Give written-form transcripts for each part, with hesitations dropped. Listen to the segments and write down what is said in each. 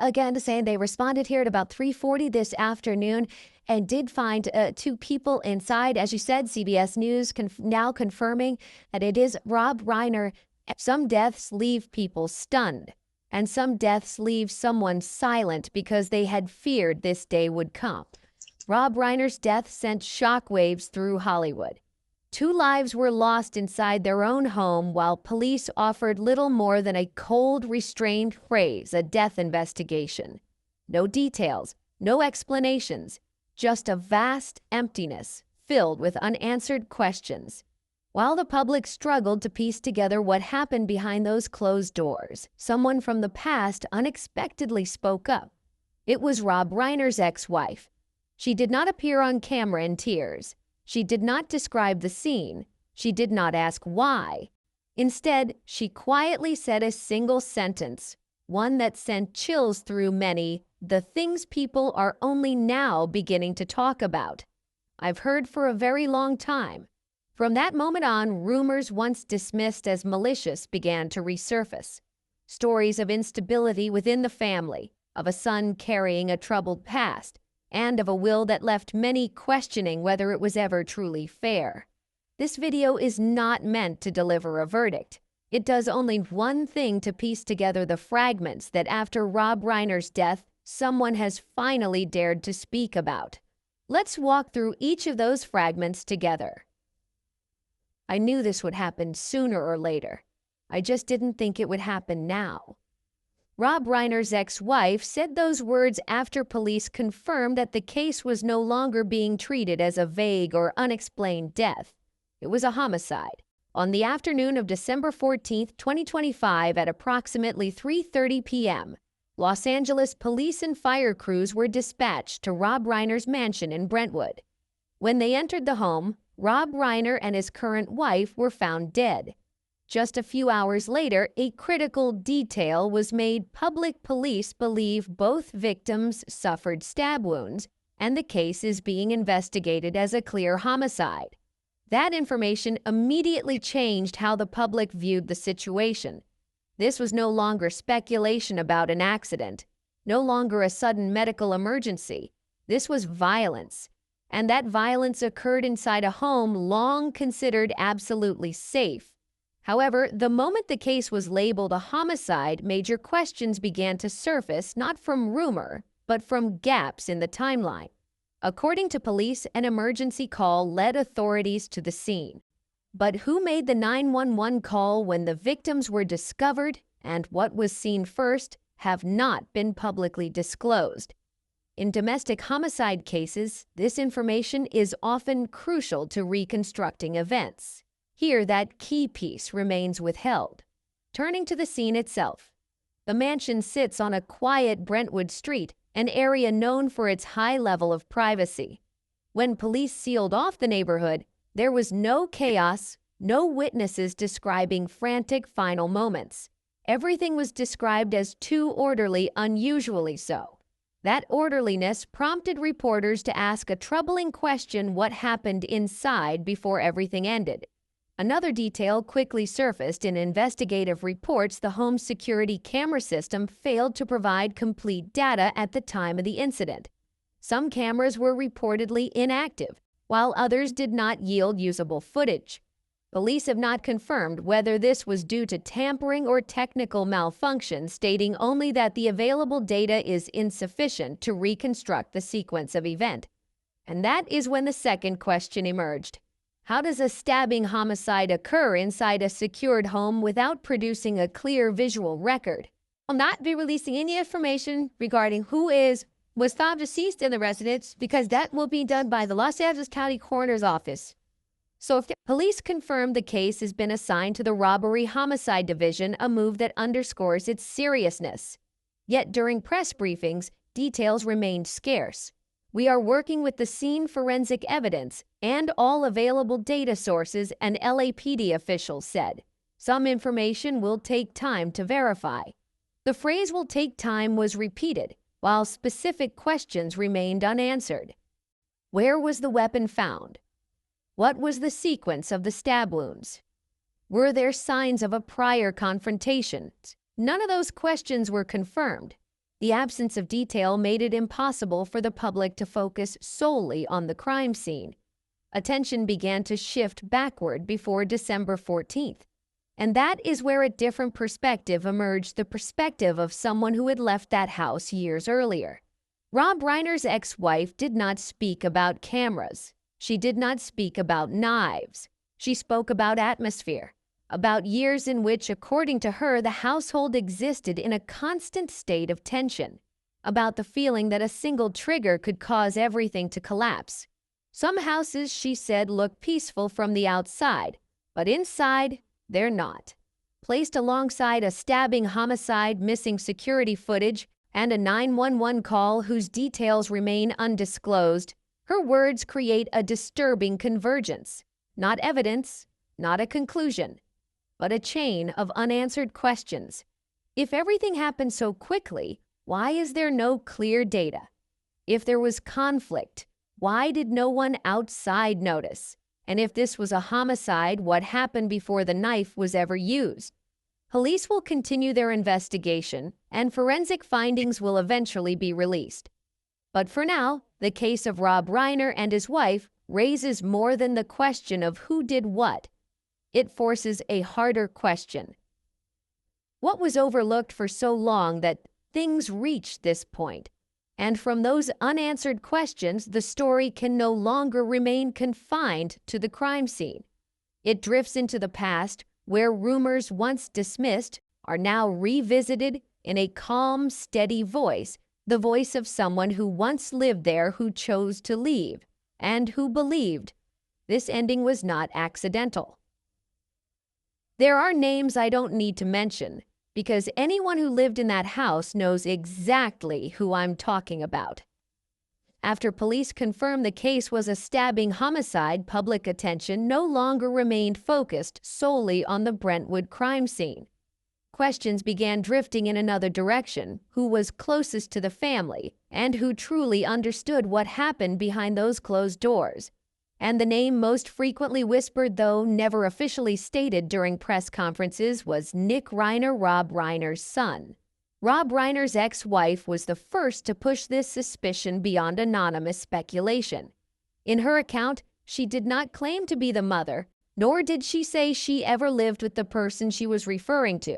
Again, saying they responded here at about 3:40 this afternoon and did find two people inside. As you said, CBS News now confirming that it is Rob Reiner. Some deaths leave people stunned, and some deaths leave someone silent because they had feared this day would come. Rob Reiner's death sent shockwaves through Hollywood. Two lives were lost inside their own home while police offered little more than a cold, restrained phrase, a death investigation. No details, no explanations, just a vast emptiness filled with unanswered questions. While the public struggled to piece together what happened behind those closed doors, someone from the past unexpectedly spoke up. It was Rob Reiner's ex-wife. She did not appear on camera in tears. She did not describe the scene. She did not ask why. Instead, she quietly said a single sentence, one that sent chills through many, the things people are only now beginning to talk about. I've heard for a very long time. From that moment on, rumors once dismissed as malicious began to resurface. Stories of instability within the family, of a son carrying a troubled past, and of a will that left many questioning whether it was ever truly fair. This video is not meant to deliver a verdict. It does only one thing to piece together the fragments that after Rob Reiner's death, someone has finally dared to speak about. Let's walk through each of those fragments together. I knew this would happen sooner or later. I just didn't think it would happen now. Rob Reiner's ex-wife said those words after police confirmed that the case was no longer being treated as a vague or unexplained death. It was a homicide. On the afternoon of December 14, 2025, at approximately 3:30 p.m., Los Angeles police and fire crews were dispatched to Rob Reiner's mansion in Brentwood. When they entered the home, Rob Reiner and his current wife were found dead. Just a few hours later, a critical detail was made public. Police believe both victims suffered stab wounds, and the case is being investigated as a clear homicide. That information immediately changed how the public viewed the situation. This was no longer speculation about an accident, no longer a sudden medical emergency. This was violence, and that violence occurred inside a home long considered absolutely safe. However, the moment the case was labeled a homicide, major questions began to surface, not from rumor, but from gaps in the timeline. According to police, an emergency call led authorities to the scene. But who made the 911 call when the victims were discovered and what was seen first have not been publicly disclosed. In domestic homicide cases, this information is often crucial to reconstructing events. Here, that key piece remains withheld. Turning to the scene itself. The mansion sits on a quiet Brentwood street, an area known for its high level of privacy. When police sealed off the neighborhood, there was no chaos, no witnesses describing frantic final moments. Everything was described as too orderly, unusually so. That orderliness prompted reporters to ask a troubling question: what happened inside before everything ended? Another detail quickly surfaced in investigative reports: the home's security camera system failed to provide complete data at the time of the incident. Some cameras were reportedly inactive, while others did not yield usable footage. Police have not confirmed whether this was due to tampering or technical malfunction, stating only that the available data is insufficient to reconstruct the sequence of events. And that is when the second question emerged. How does a stabbing homicide occur inside a secured home without producing a clear visual record? I'll not be releasing any information regarding who was found deceased in the residence, because that will be done by the Los Angeles County Coroner's Office. So if the police confirm the case has been assigned to the Robbery Homicide Division, a move that underscores its seriousness. Yet during press briefings, details remained scarce. We are working with the scene forensic evidence and all available data sources, an LAPD official said. Some information will take time to verify. The phrase "will take time" was repeated, while specific questions remained unanswered. Where was the weapon found? What was the sequence of the stab wounds? Were there signs of a prior confrontation? None of those questions were confirmed. The absence of detail made it impossible for the public to focus solely on the crime scene. Attention began to shift backward before December 14th. And that is where a different perspective emerged, the perspective of someone who had left that house years earlier. Rob Reiner's ex-wife did not speak about cameras. She did not speak about knives. She spoke about atmosphere, about years in which, according to her, the household existed in a constant state of tension, about the feeling that a single trigger could cause everything to collapse. Some houses, she said, look peaceful from the outside, but inside, they're not. Placed alongside a stabbing homicide, missing security footage, and a 911 call whose details remain undisclosed, her words create a disturbing convergence. Not evidence, not a conclusion, but a chain of unanswered questions. If everything happened so quickly, why is there no clear data? If there was conflict, why did no one outside notice? And if this was a homicide, what happened before the knife was ever used? Police will continue their investigation, and forensic findings will eventually be released. But for now, the case of Rob Reiner and his wife raises more than the question of who did what. It forces a harder question. What was overlooked for so long that things reached this point? And from those unanswered questions, the story can no longer remain confined to the crime scene. It drifts into the past, where rumors once dismissed are now revisited in a calm, steady voice, the voice of someone who once lived there, who chose to leave, and who believed this ending was not accidental. There are names I don't need to mention, because anyone who lived in that house knows exactly who I'm talking about. After police confirmed the case was a stabbing homicide, public attention no longer remained focused solely on the Brentwood crime scene. Questions began drifting in another direction: who was closest to the family, and who truly understood what happened behind those closed doors. And the name most frequently whispered, though never officially stated during press conferences, was Nick Reiner, Rob Reiner's son. Rob Reiner's ex-wife was the first to push this suspicion beyond anonymous speculation. In her account, she did not claim to be the mother, nor did she say she ever lived with the person she was referring to.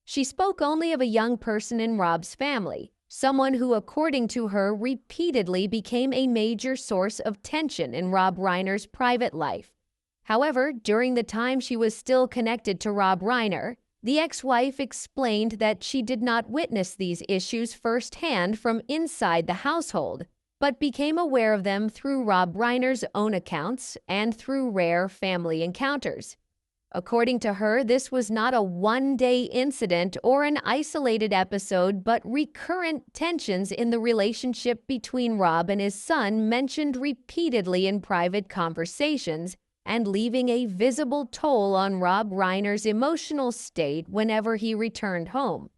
She spoke only of a young person in Rob's family, someone who, according to her, repeatedly became a major source of tension in Rob Reiner's private life. However, during the time she was still connected to Rob Reiner, the ex-wife explained that she did not witness these issues firsthand from inside the household, but became aware of them through Rob Reiner's own accounts and through rare family encounters. According to her, this was not a one-day incident or an isolated episode, but recurrent tensions in the relationship between Rob and his son mentioned repeatedly in private conversations, and leaving a visible toll on Rob Reiner's emotional state whenever he returned home.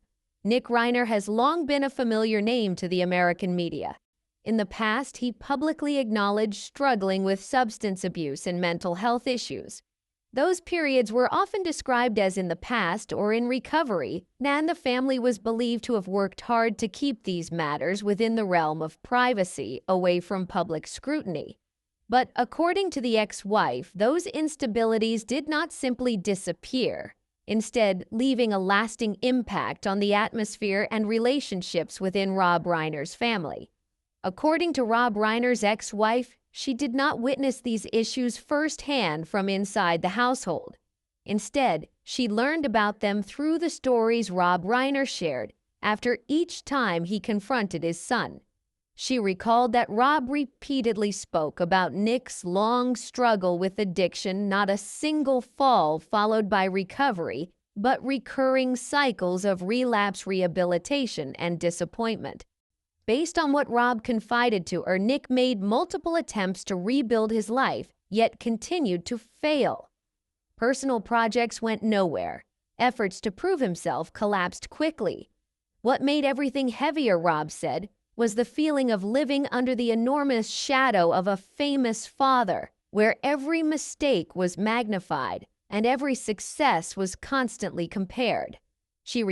Nick Reiner has long been a familiar name to the American media. In the past, he publicly acknowledged struggling with substance abuse and mental health issues. Those periods were often described as in the past or in recovery, and the family was believed to have worked hard to keep these matters within the realm of privacy, away from public scrutiny. But according to the ex-wife, those instabilities did not simply disappear, instead leaving a lasting impact on the atmosphere and relationships within Rob Reiner's family. According to Rob Reiner's ex-wife, she did not witness these issues firsthand from inside the household. Instead, she learned about them through the stories Rob Reiner shared after each time he confronted his son. She recalled that Rob repeatedly spoke about Nick's long struggle with addiction, not a single fall followed by recovery, but recurring cycles of relapse, rehabilitation, and disappointment. Based on what Rob confided to her, Nick made multiple attempts to rebuild his life, yet continued to fail. Personal projects went nowhere. Efforts to prove himself collapsed quickly. What made everything heavier, Rob said, was the feeling of living under the enormous shadow of a famous father, where every mistake was magnified and every success was constantly compared. She